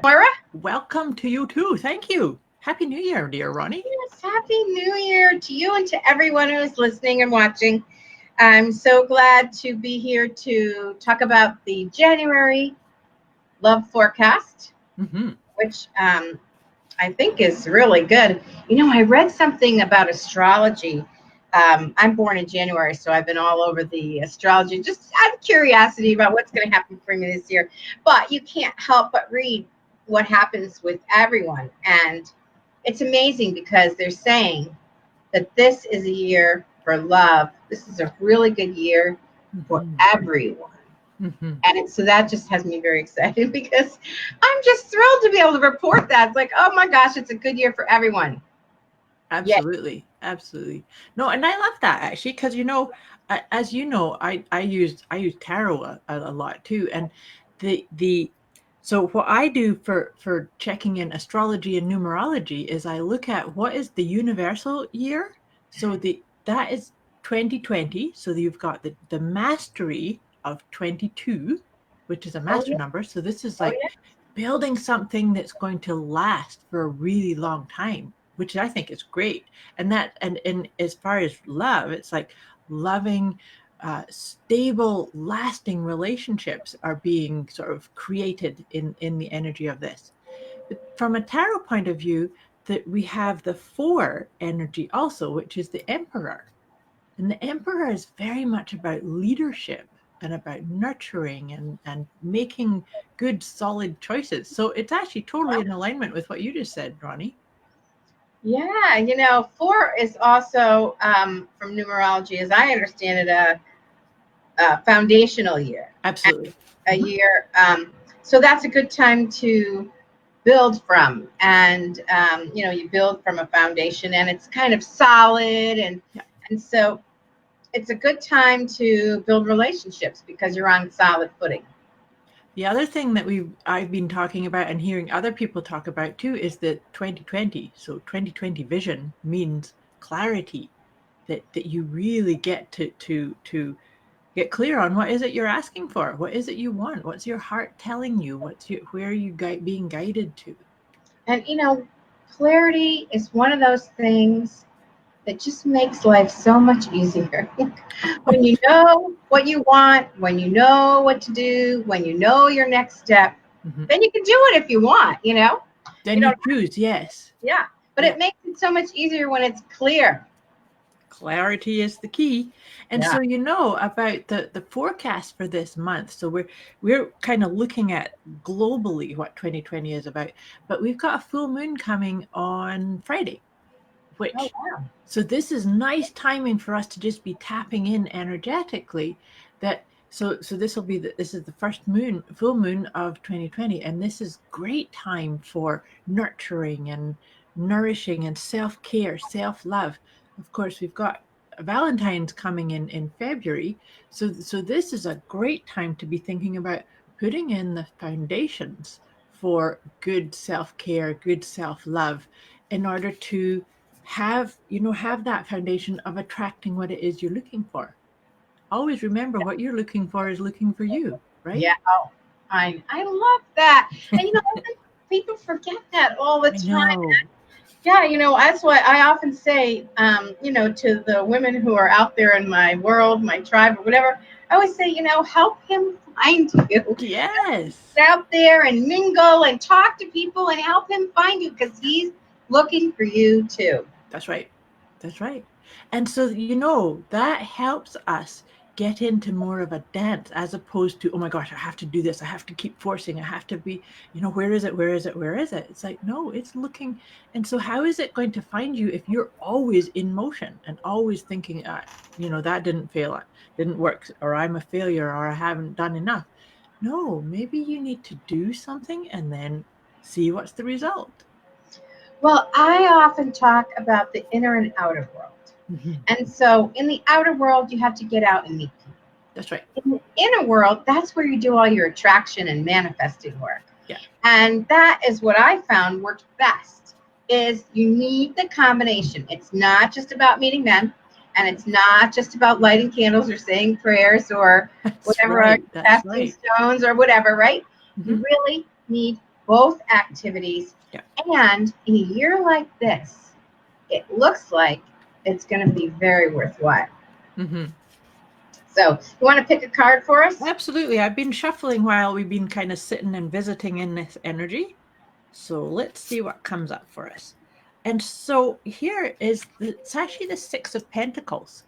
Moira? Welcome to you too. Thank you. Happy New Year, dear Ronnie. Yes, Happy New Year to you and to everyone who's listening and watching. I'm so glad to be here to talk about the January love forecast, Hmm. which I think is really good. I read something about astrology. I'm born in January, so I've been all over the astrology, just out of curiosity about what's going to happen for me this year. But you can't help but read what happens with everyone. And it's amazing because they're saying that this is a year for love. This is a really good year for Hmm. everyone. Hmm. So that just has me very excited because I'm just thrilled to be able to report that. It's like, oh my gosh, it's a good year for everyone. Yeah. Absolutely. Absolutely. No, and I love that actually because as you know, I use tarot a lot too, and the so what I do for checking in astrology and numerology is I look at what is the universal year. So the that is 2020. So you've got the mastery of 22, which is a Oh master yeah. number. So this is Oh like yeah. building something that's going to last for a really long time, which I think is great. And as far as love, it's like loving, stable, lasting relationships are being sort of created in the energy of this. But from a tarot point of view, that we have the four energy also, which is the emperor. And the emperor is very much about leadership and about nurturing and making good, solid choices. So it's actually totally in alignment with what you just said, Ronnie. Yeah. Four is also from numerology, as I understand it, a foundational year, Absolutely. a Hmm. year. So that's a good time to build from. And, you build from a foundation and it's kind of solid. Yeah. And so it's a good time to build relationships because you're on solid footing. The other thing that I've been talking about and hearing other people talk about too is that 2020. So 2020 vision means clarity, that you really get to get clear on what is it you're asking for, what is it you want, what's your heart telling you, where are you being guided to. And, clarity is one of those things that just makes life so much easier. When you know what you want, when you know what to do, when you know your next step, Mhm. then you can do it if you want, You Then you don't, choose, yes. yeah. But Yeah. it makes it so much easier when it's clear. Clarity is the key. And Yeah. so about the forecast for this month. So we're kind of looking at globally what 2020 is about, but we've got a full moon coming on Friday, Oh, which wow. so this is nice timing for us to just be tapping in energetically. This is the first full moon of 2020, and this is great time for nurturing and nourishing and self-care, self-love. Of course, we've got Valentine's coming in February, so this is a great time to be thinking about putting in the foundations for good self-care, good self-love, in order to have that foundation of attracting what it is you're looking for. Always remember what you're looking for is looking for you, right? Yeah. Oh, I love that. And I think people forget that all the I time. know. Yeah, that's what I often say, to the women who are out there in my world, my tribe, or whatever. I always say, help him find you. Yes. Get out there and mingle and talk to people and help him find you because he's looking for you too. That's right. That's right. And so, that helps us get into more of a dance as opposed to, oh my gosh, I have to do this. I have to keep forcing. I have to be, where is it? Where is it? Where is it? It's like, no, it's looking. And so, how is it going to find you if you're always in motion and always thinking, that didn't fail, didn't work, or I'm a failure, or I haven't done enough? No, maybe you need to do something and then see what's the result. Well, I often talk about the inner and outer world. Mhm. And so in the outer world, you have to get out and meet people. That's right. In the inner world, that's where you do all your attraction and manifesting work. Yeah. And that is what I found worked best is you need the combination. It's not just about meeting men and it's not just about lighting candles or saying prayers or That's whatever, right. That's casting right. stones or whatever, right? Mhm. You really need both activities. Yeah. And in a year like this, it looks like it's going to be very worthwhile. Mm-hmm. So you want to pick a card for us? Absolutely. I've been shuffling while we've been kind of sitting and visiting in this energy. So let's see what comes up for us. And so here is it's actually the Six of Pentacles.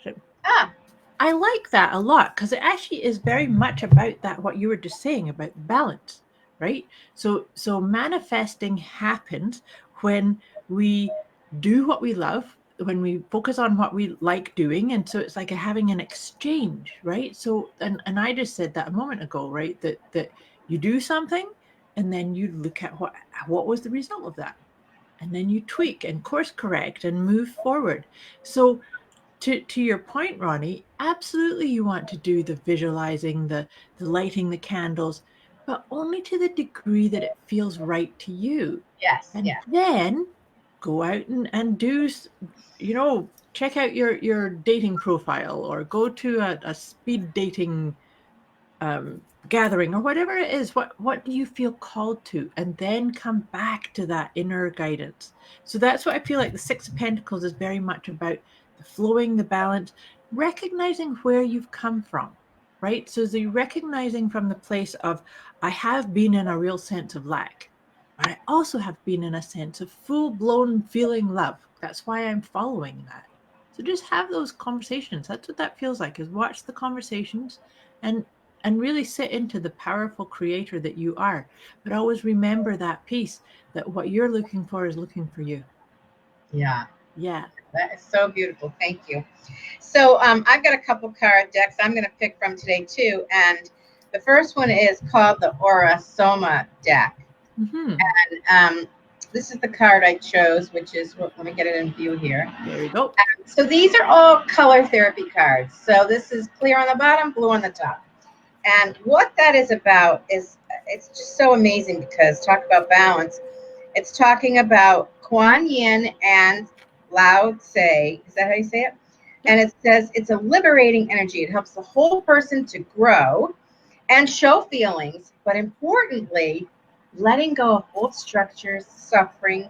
So Ah, I like that a lot because it actually is very much about that what you were just saying about balance, right? So manifesting happens when we do what we love, when we focus on what we like doing, and so it's like having an exchange, right? So and I just said that a moment ago, right? That you do something and then you look at what was the result of that, and then you tweak and course correct and move forward. So to your point, Ronnie, absolutely you want to do the visualizing, the lighting the candles, but only to the degree that it feels right to you. yes, And yes. then go out and do, check out your dating profile or go to a speed dating gathering or whatever it is. What do you feel called to? And then come back to that inner guidance. So that's what I feel like the Six of Pentacles is very much about: the flowing, the balance, recognizing where you've come from, right? So the recognizing from the place of, I have been in a real sense of lack, but I also have been in a sense of full-blown feeling love. That's why I'm following that. So just have those conversations. That's what that feels like, is watch the conversations and really sit into the powerful creator that you are. But always remember that piece, that what you're looking for is looking for you. Yeah, Yeah. that is so beautiful. Thank you. So I've got a couple card decks I'm going to pick from today too. And the first one is called the Aura Soma deck. Mm-hmm. And this is the card I chose, which is, well, let me get it in view here. There you go. So these are all color therapy cards. So this is clear on the bottom, blue on the top. And what that is about is, it's just so amazing, because talk about balance. It's talking about Kuan Yin and Lao Tse. Is that how you say it? Yep. And it says it's a liberating energy. It helps the whole person to grow and show feelings, but importantly, letting go of old structures, suffering,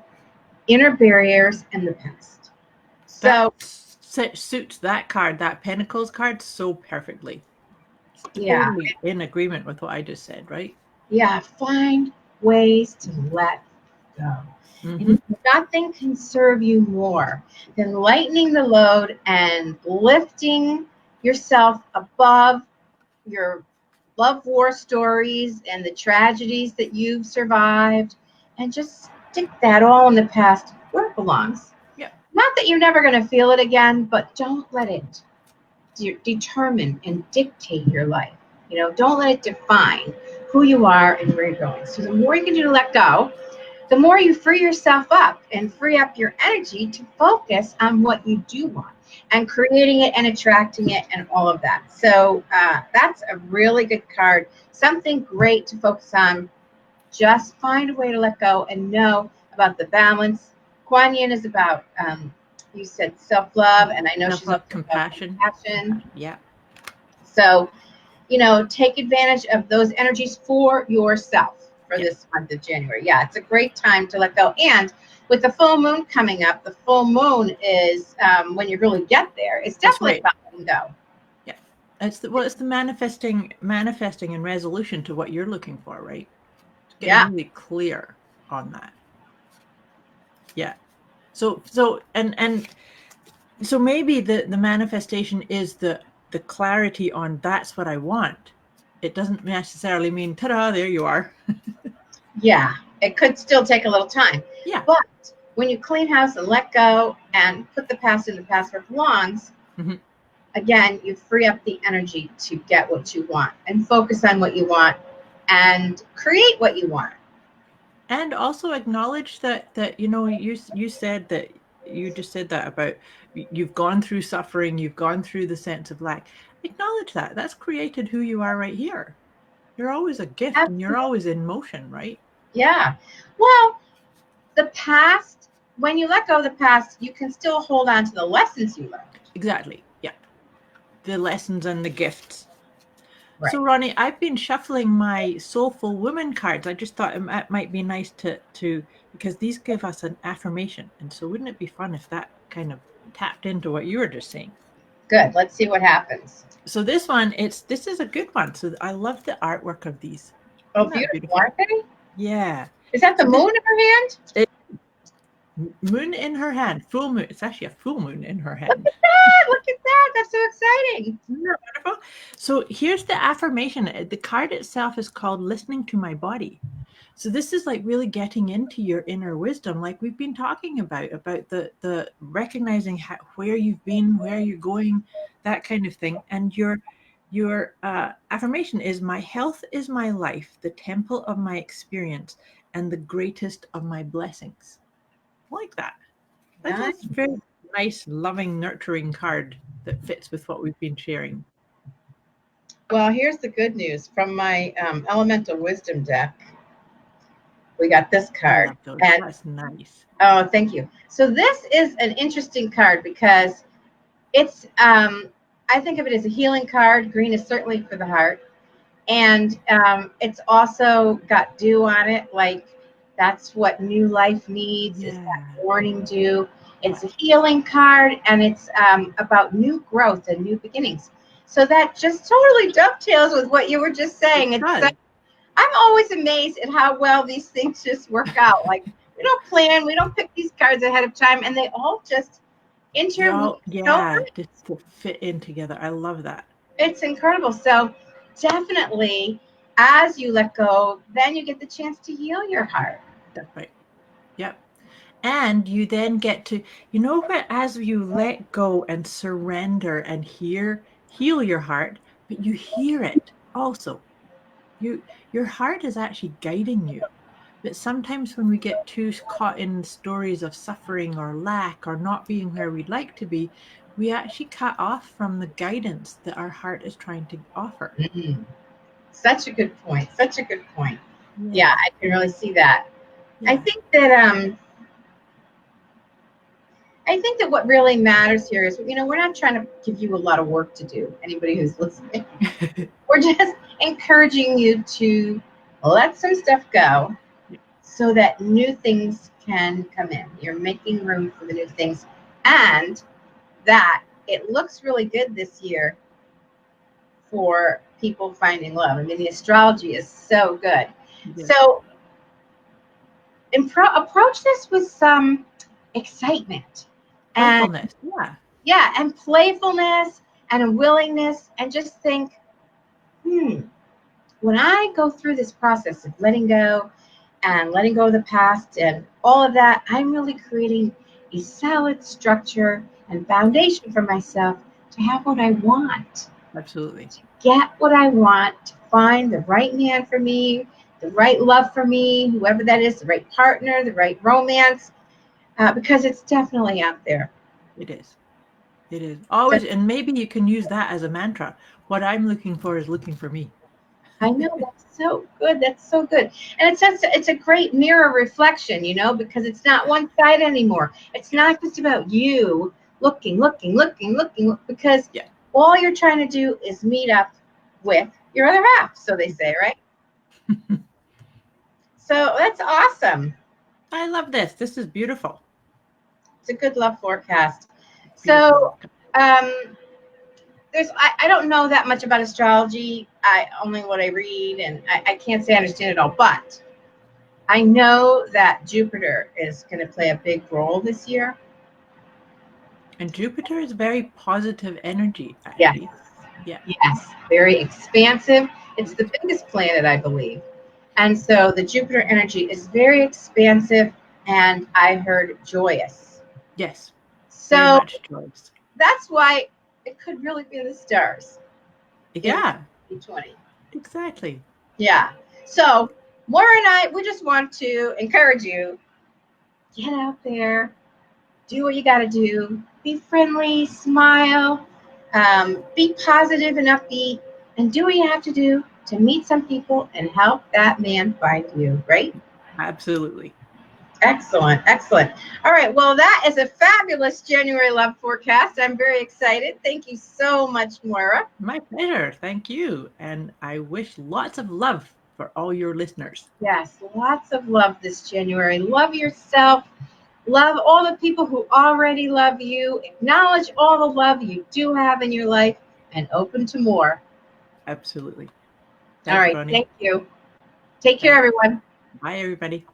inner barriers, and the past. So, That suits that card, that Pentacles card, so perfectly. It's yeah, totally in agreement with what I just said, right? yeah, find ways to let go. Mm-hmm. And nothing can serve you more than lightening the load and lifting yourself above your love war stories and the tragedies that you've survived, and just stick that all in the past where it belongs. Yep. Not that you're never going to feel it again, but don't let it determine and dictate your life. Don't let it define who you are and where you're going. So the more you can do to let go, the more you free yourself up and free up your energy to focus on what you do want and creating it and attracting it and all of that. So that's a really good card. Something great to focus on. Just find a way to let go and know about the balance. Kuan Yin is about, you said self-love, and I know she's also about compassion. Yeah. So, take advantage of those energies for yourself for this month of January. Yeah, it's a great time to let go. And with the full moon coming up, the full moon is when you really get there. It's definitely about letting go. Yeah, it's the manifesting and resolution to what you're looking for, right? Getting really clear on that. Yeah. So maybe the manifestation is the clarity on that's what I want. It doesn't necessarily mean, ta-da, there you are. Yeah, it could still take a little time. Yeah. But when you clean house and let go and put the past in the past where it belongs, again, you free up the energy to get what you want and focus on what you want and create what you want. And also acknowledge that you said that, you just said that about you've gone through suffering, you've gone through the sense of lack. Acknowledge that. That's created who you are right here. You're always a gift. Absolutely. And you're always in motion, right? Yeah. Well, the past, when you let go of the past, you can still hold on to the lessons you learned. Exactly. Yeah. The lessons and the gifts. Right. So Ronnie, I've been shuffling my Soulful Woman cards. I just thought it might be nice to because these give us an affirmation. And so wouldn't it be fun if that kind of tapped into what you were just saying? Good. Let's see what happens. So this is a good one. So I love the artwork of these. Oh, Isn't that beautiful, beautiful? aren't they? Yeah. Is that the So this- moon in her hand? Moon in her hand, full moon. It's actually a full moon in her Look hand. at that. Look at that. That's so exciting. Isn't that wonderful? So here's the affirmation. The card itself is called Listening to My Body. So this is like really getting into your inner wisdom, like we've been talking about the recognizing where you've been, where you're going, that kind of thing. And your affirmation is, my health is my life, the temple of my experience, and the greatest of my blessings. I like that. That's a very nice, loving, nurturing card that fits with what we've been sharing. Well, here's the good news from my Elemental Wisdom deck. We got this card. And, that's nice. oh, thank you. So this is an interesting card because it's, I think of it as a healing card. Green is certainly for the heart. And it's also got dew on it, like that's what new life needs, is that morning dew. It's a healing card, and it's about new growth and new beginnings. So that just totally dovetails with what you were just saying. I'm always amazed at how well these things just work out. Like, we don't plan, we don't pick these cards ahead of time, and they all just interweave. Just to fit in together. I love that. It's incredible. So definitely, as you let go, then you get the chance to heal your heart. That's right. Yep. And you then get to, as you let go and surrender and heal your heart, but you hear it also. Your heart is actually guiding you. But sometimes when we get too caught in stories of suffering or lack or not being where we'd like to be, we actually cut off from the guidance that our heart is trying to offer. Mm-hmm. Such a good point. Such a good point. Yeah, I can really see that. Yeah. I think that what really matters here is, we're not trying to give you a lot of work to do, anybody who's listening. We're just encouraging you to let some stuff go so that new things can come in. You're making room for the new things, and that it looks really good this year for people finding love. I mean, the astrology is so good. Yeah. So approach this with some excitement. Playfulness. Yeah, and playfulness and a willingness, and just think, when I go through this process of letting go and letting go of the past and all of that, I'm really creating a solid structure and foundation for myself to have what I want. Absolutely. To get what I want, to find the right man for me, the right love for me, whoever that is, the right partner, the right romance, because it's definitely out there. It is. It is. Always, and maybe you can use that as a mantra. What I'm looking for is looking for me. I know, that's so good. That's so good. And it's a great mirror reflection, because it's not one side anymore. It's not just about you looking, because all you're trying to do is meet up with your other half, so they say, right? So that's awesome. I love this. This is beautiful. It's a good love forecast. So I don't know that much about astrology. Only what I read, and I can't say I understand it all, but I know that Jupiter is going to play a big role this year. And Jupiter is very positive energy, actually. Yes, very expansive. It's the biggest planet, I believe. And so the Jupiter energy is very expansive, and I heard joyous. Yes. So very much joyous. That's why it could really be the stars. Yeah. 2020. Exactly. Yeah. So Maura and I, we just want to encourage you, get out there, do what you got to do, be friendly, smile, be positive and upbeat, and do what you have to do to meet some people and help that man find you, right? Absolutely. Excellent, excellent. All right, well, that is a fabulous January love forecast. I'm very excited. Thank you so much, Moira. My pleasure. Thank you. And I wish lots of love for all your listeners. Yes, lots of love this January. Love yourself. Love all the people who already love you. Acknowledge all the love you do have in your life and open to more. Absolutely. All Thanks, right, Bonnie. thank you. Take care, Thanks. everyone. Bye, everybody.